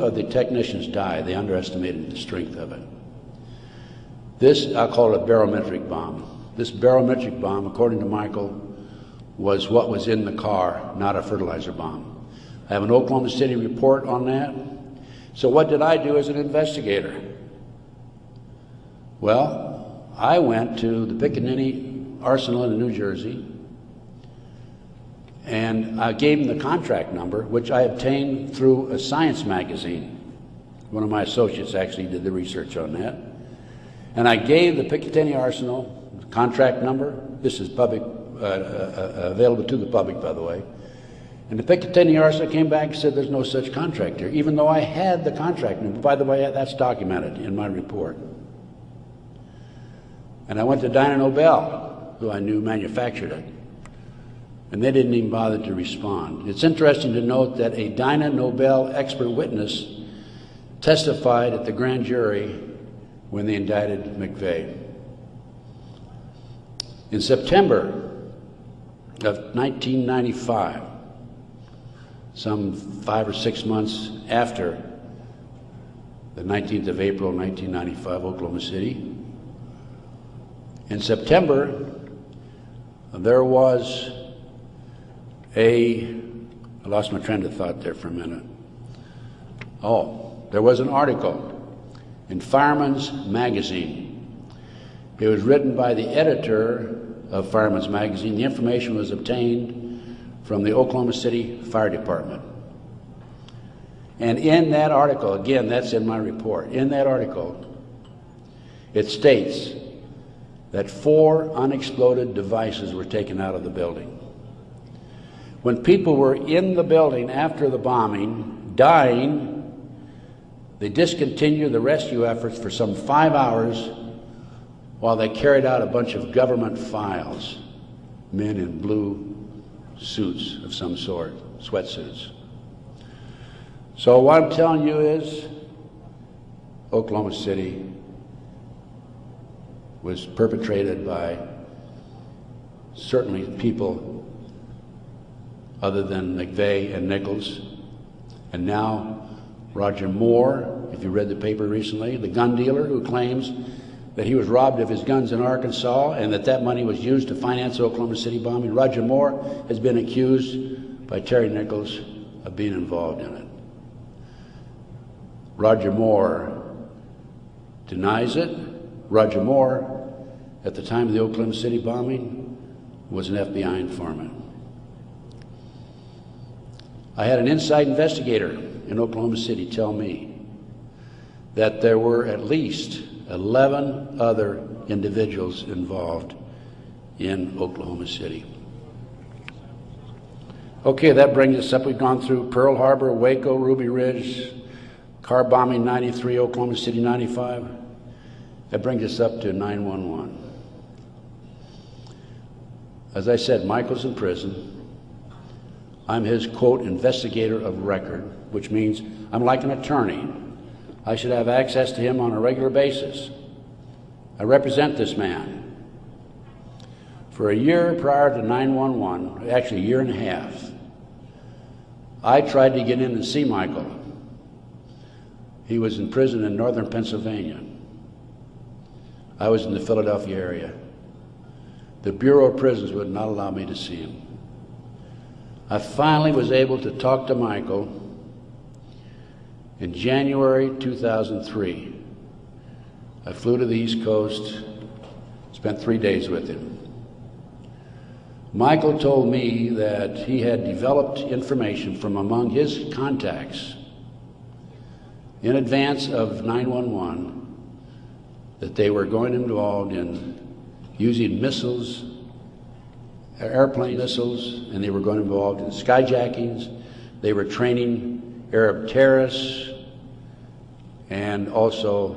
of the technicians died. They underestimated the strength of it. This, I'll call it a barometric bomb. This barometric bomb, according to Michael, was what was in the car, not a fertilizer bomb. I have an Oklahoma City report on that. So what did I do as an investigator? Well, I went to the Pickaninny Arsenal in New Jersey, and I gave him the contract number, which I obtained through a science magazine. One of my associates actually did the research on that. And I gave the Picatinny Arsenal the contract number. This is public, available to the public, by the way. And the Picatinny Arsenal came back and said there's no such contract here, even though I had the contract number. By the way, that's documented in my report. And I went to Dyna Nobel, who I knew manufactured it, and they didn't even bother to respond. It's interesting to note that a Dyna Nobel expert witness testified at the grand jury when they indicted McVeigh. In September of 1995, some 5 or 6 months after the 19th of April, 1995, Oklahoma City, in September, there was I lost my train of thought there for a minute. There was an article in Fireman's Magazine. It was written by the editor of Fireman's Magazine. The information was obtained from the Oklahoma City Fire Department. And in that article, again, that's in my report, in that article, it states that 4 unexploded devices were taken out of the building. When people were in the building after the bombing, dying, they discontinued the rescue efforts for some 5 hours while they carried out a bunch of government files, men in blue suits of some sort, sweatsuits. So what I'm telling you is Oklahoma City was perpetrated by certainly people other than McVeigh and Nichols, and now Roger Moore, if you read the paper recently, the gun dealer who claims that he was robbed of his guns in Arkansas and that money was used to finance the Oklahoma City bombing. Roger Moore has been accused by Terry Nichols of being involved in it. Roger Moore denies it. Roger Moore, at the time of the Oklahoma City bombing, was an FBI informant. I had an inside investigator in Oklahoma City tell me that there were at least 11 other individuals involved in Oklahoma City. Okay, that brings us up. We've gone through Pearl Harbor, Waco, Ruby Ridge, car bombing 93, Oklahoma City 95. That brings us up to 9/11. As I said, Michael's in prison. I'm his, quote, investigator of record, which means I'm like an attorney. I should have access to him on a regular basis. I represent this man. For a year prior to 9/11, actually a year and a half, I tried to get in and see Michael. He was in prison in northern Pennsylvania. I was in the Philadelphia area. The Bureau of Prisons would not allow me to see him. I finally was able to talk to Michael in January 2003. I flew to the East Coast, spent 3 days with him. Michael told me that he had developed information from among his contacts in advance of 9/11 that they were going involved in using missiles, airplane missiles, and they were going involved in skyjackings. They were training Arab terrorists, and also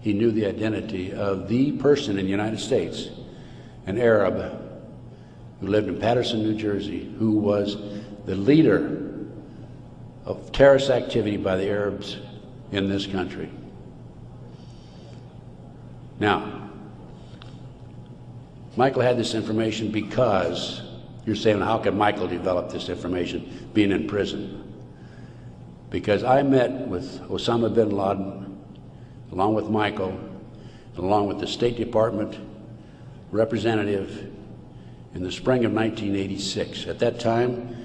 he knew the identity of the person in the United States, an Arab who lived in Paterson, New Jersey, who was the leader of terrorist activity by the Arabs in this country. Now, Michael had this information because, you're saying, how could Michael develop this information being in prison? because I met with Osama bin Laden, along with Michael, along with the State Department representative in the spring of 1986. At that time,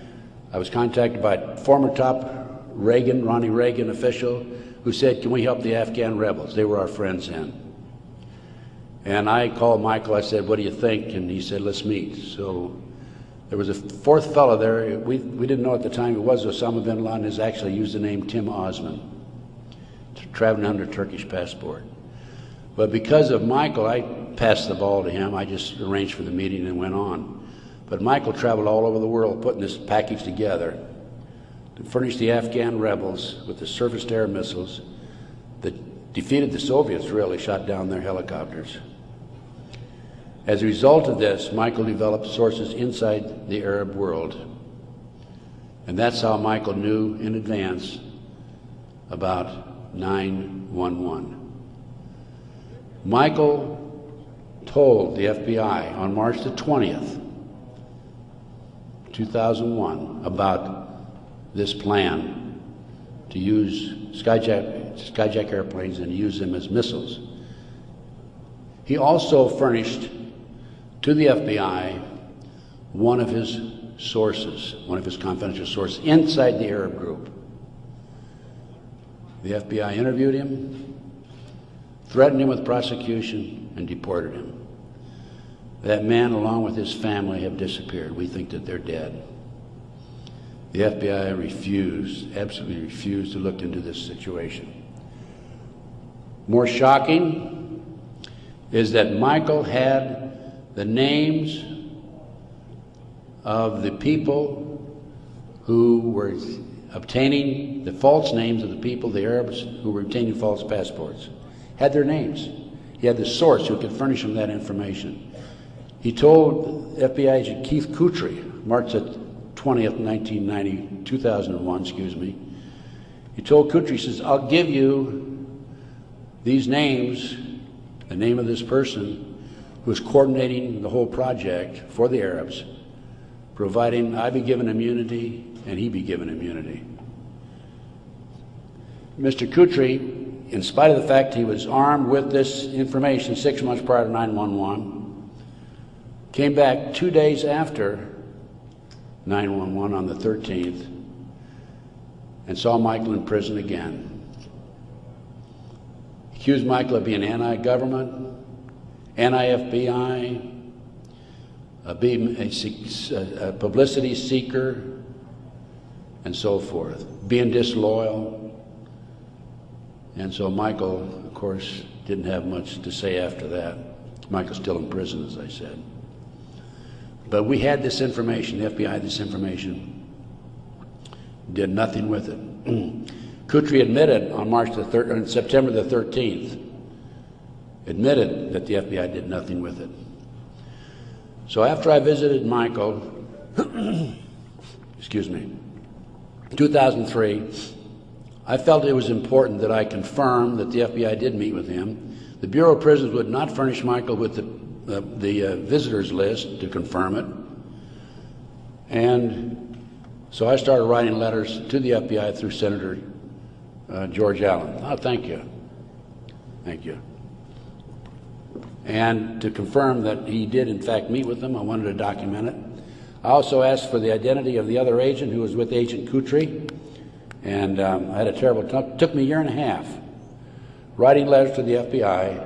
I was contacted by a former top Ronnie Reagan official who said, can we help the Afghan rebels? They were our friends then. And I called Michael, I said, what do you think? And he said, let's meet. So there was a fourth fellow there. We didn't know at the time it was Osama bin Laden. Has actually used the name Tim Osman, traveling under Turkish passport. But because of Michael, I passed the ball to him. I just arranged for the meeting and went on. But Michael traveled all over the world putting this package together to furnish the Afghan rebels with the surface-to-air missiles that defeated the Soviets, really, shot down their helicopters. As a result of this, Michael developed sources inside the Arab world. And that's how Michael knew in advance about 9/11. Michael told the FBI on March the 20th, 2001, about this plan to use skyjack airplanes and use them as missiles. He also furnished to the FBI one of his sources, one of his confidential sources inside the Arab group. The FBI interviewed him, threatened him with prosecution, and deported him. That man, along with his family, have disappeared. We think that they're dead. The FBI refused, absolutely refused to look into this situation. More shocking is that Michael had the names of the people who were obtaining the false names of the people, the Arabs who were obtaining false passports. Had their names. He had the source who could furnish him that information. He told FBI agent Keith Kutry, March 20th, 2001, excuse me. He told Kutry, he says, I'll give you these names, the name of this person who was coordinating the whole project for the Arabs, providing I be given immunity and he be given immunity. Mr. Kutry, in spite of the fact he was armed with this information 6 months prior to 9/11, came back 2 days after 9/11 on the 13th and saw Michael in prison again. Accused Michael of being anti-government, anti-FBI, being a publicity seeker, and so forth, being disloyal. And so Michael, of course, didn't have much to say after that. Michael's still in prison, as I said. But we had this information, the FBI had this information, did nothing with it. Kutry admitted on September the 13th, admitted that the FBI did nothing with it. So after I visited Michael, excuse me, 2003, I felt it was important that I confirm that the FBI did meet with him. The Bureau of Prisons would not furnish Michael with the visitors list to confirm it. And so I started writing letters to the FBI through Senator George Allen. Oh, thank you. Thank you. And to confirm that he did in fact meet with them, I wanted to document it. I also asked for the identity of the other agent who was with Agent Kutry. And I had a terrible time. It took me a year and a half writing letters to the FBI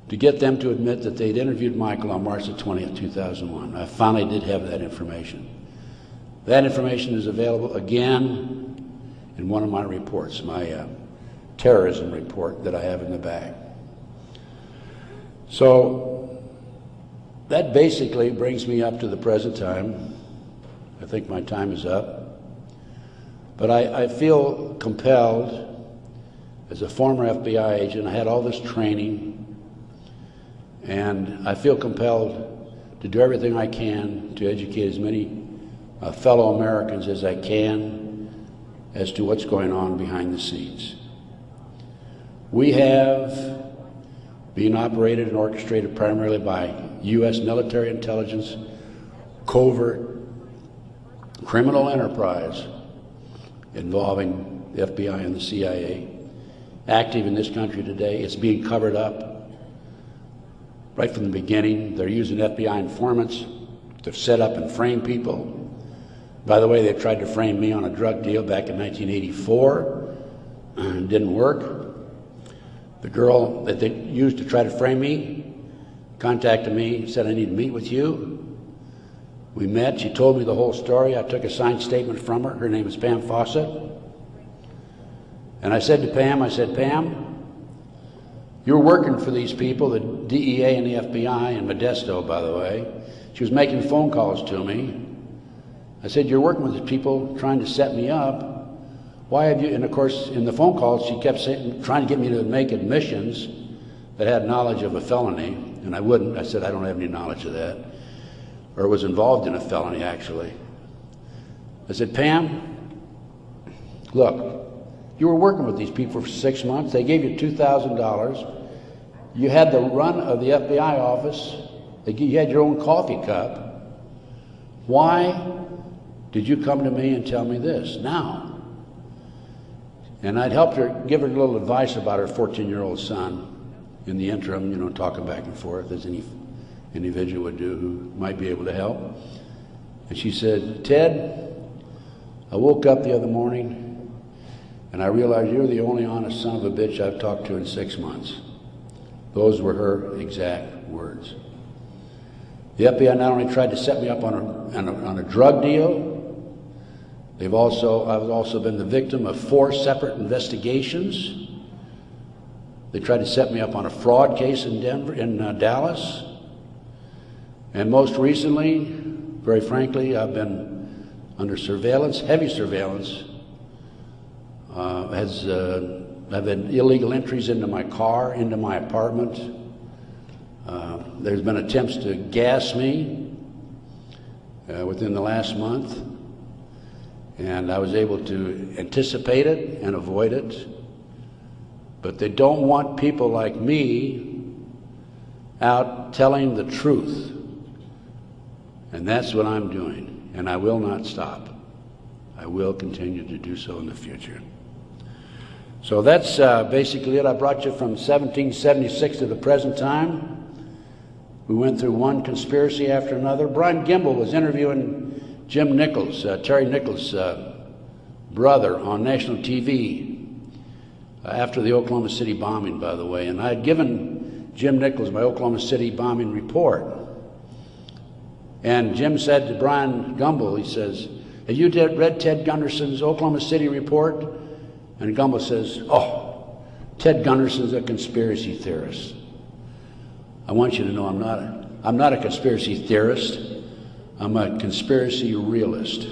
to get them to admit that they'd interviewed Michael on March the 20th, 2001. I finally did have that information. That information is available again in one of my reports, my terrorism report that I have in the back. So that basically brings me up to the present time. I think my time is up. But I feel compelled, as a former FBI agent, I had all this training, and I feel compelled to do everything I can to educate as many fellow Americans as I can as to what's going on behind the scenes. We have been operated and orchestrated primarily by U.S. military intelligence, covert criminal enterprise involving the FBI and the CIA, active in this country today. It's being covered up right from the beginning. They're using FBI informants to set up and frame people. By the way, they tried to frame me on a drug deal back in 1984, and didn't work. The girl that they used to try to frame me contacted me, said, I need to meet with you. We met, she told me the whole story. I took a signed statement from her. Her name is Pam Fawcett. And I said to Pam, Pam, you're working for these people, the DEA and the FBI, in Modesto, by the way. She was making phone calls to me. I said, you're working with these people trying to set me up. Why have you, and of course, in the phone calls, she kept saying, trying to get me to make admissions that had knowledge of a felony, and I wouldn't. I said, I don't have any knowledge of that, or was involved in a felony, actually. I said, Pam, look, you were working with these people for 6 months. They gave you $2,000. You had the run of the FBI office. You had your own coffee cup. Why did you come to me and tell me this now? And I'd helped her, give her a little advice about her 14-year-old son in the interim, you know, talking back and forth as any individual would do who might be able to help. And she said, Ted, I woke up the other morning and I realized you're the only honest son of a bitch I've talked to in 6 months. Those were her exact words. The FBI not only tried to set me up on a drug deal, I've also been the victim of 4 separate investigations. They tried to set me up on a fraud case in Dallas. And most recently, very frankly, I've been under surveillance, heavy surveillance. I've had illegal entries into my car, into my apartment. There's been attempts to gas me within the last month. And I was able to anticipate it and avoid it. But they don't want people like me out telling the truth. And that's what I'm doing. And I will not stop. I will continue to do so in the future. So that's basically it. I brought you from 1776 to the present time. We went through one conspiracy after another. Brian Gimbel was interviewing Jim Nichols, Terry Nichols' brother, on national TV after the Oklahoma City bombing, by the way. And I had given Jim Nichols my Oklahoma City bombing report. And Jim said to Brian Gimbel, he says, have you read Ted Gunderson's Oklahoma City report? And Gimbel says, oh, Ted Gunderson's a conspiracy theorist. I want you to know I'm not a conspiracy theorist. I'm a conspiracy realist.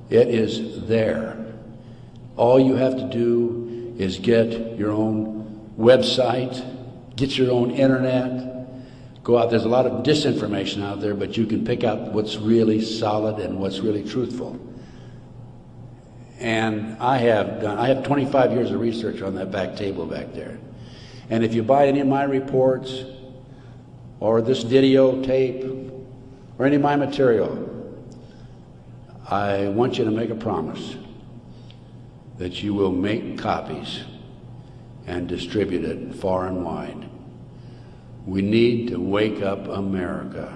It is there. All you have to do is get your own website, get your own internet, go out. There's a lot of disinformation out there, but you can pick out what's really solid and what's really truthful. And I have 25 years of research on that back table back there. And if you buy any of my reports or this videotape or any of my material, I want you to make a promise that you will make copies and distribute it far and wide. We need to wake up America.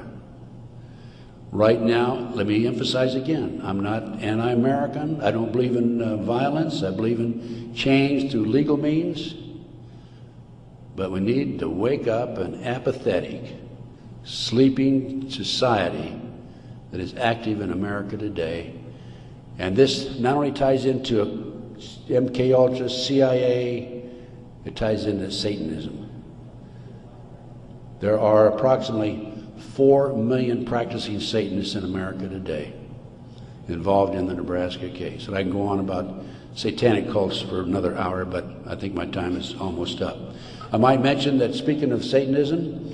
Right now, let me emphasize again, I'm not anti-American. I don't believe in violence. I believe in change through legal means. But we need to wake up an apathetic, sleeping society that is active in America today. And this not only ties into MK Ultra, CIA, it ties into Satanism. There are approximately 4 million practicing Satanists in America today involved in the Nebraska case. And I can go on about satanic cults for another hour, but I think my time is almost up. I might mention that, speaking of Satanism,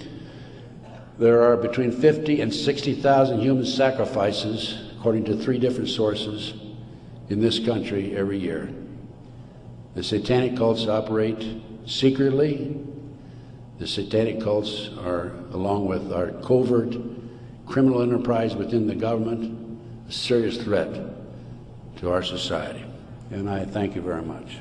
there are between 50 and 60,000 human sacrifices, according to 3 different sources, in this country every year. The satanic cults operate secretly. The satanic cults are, along with our covert criminal enterprise within the government, a serious threat to our society. And I thank you very much.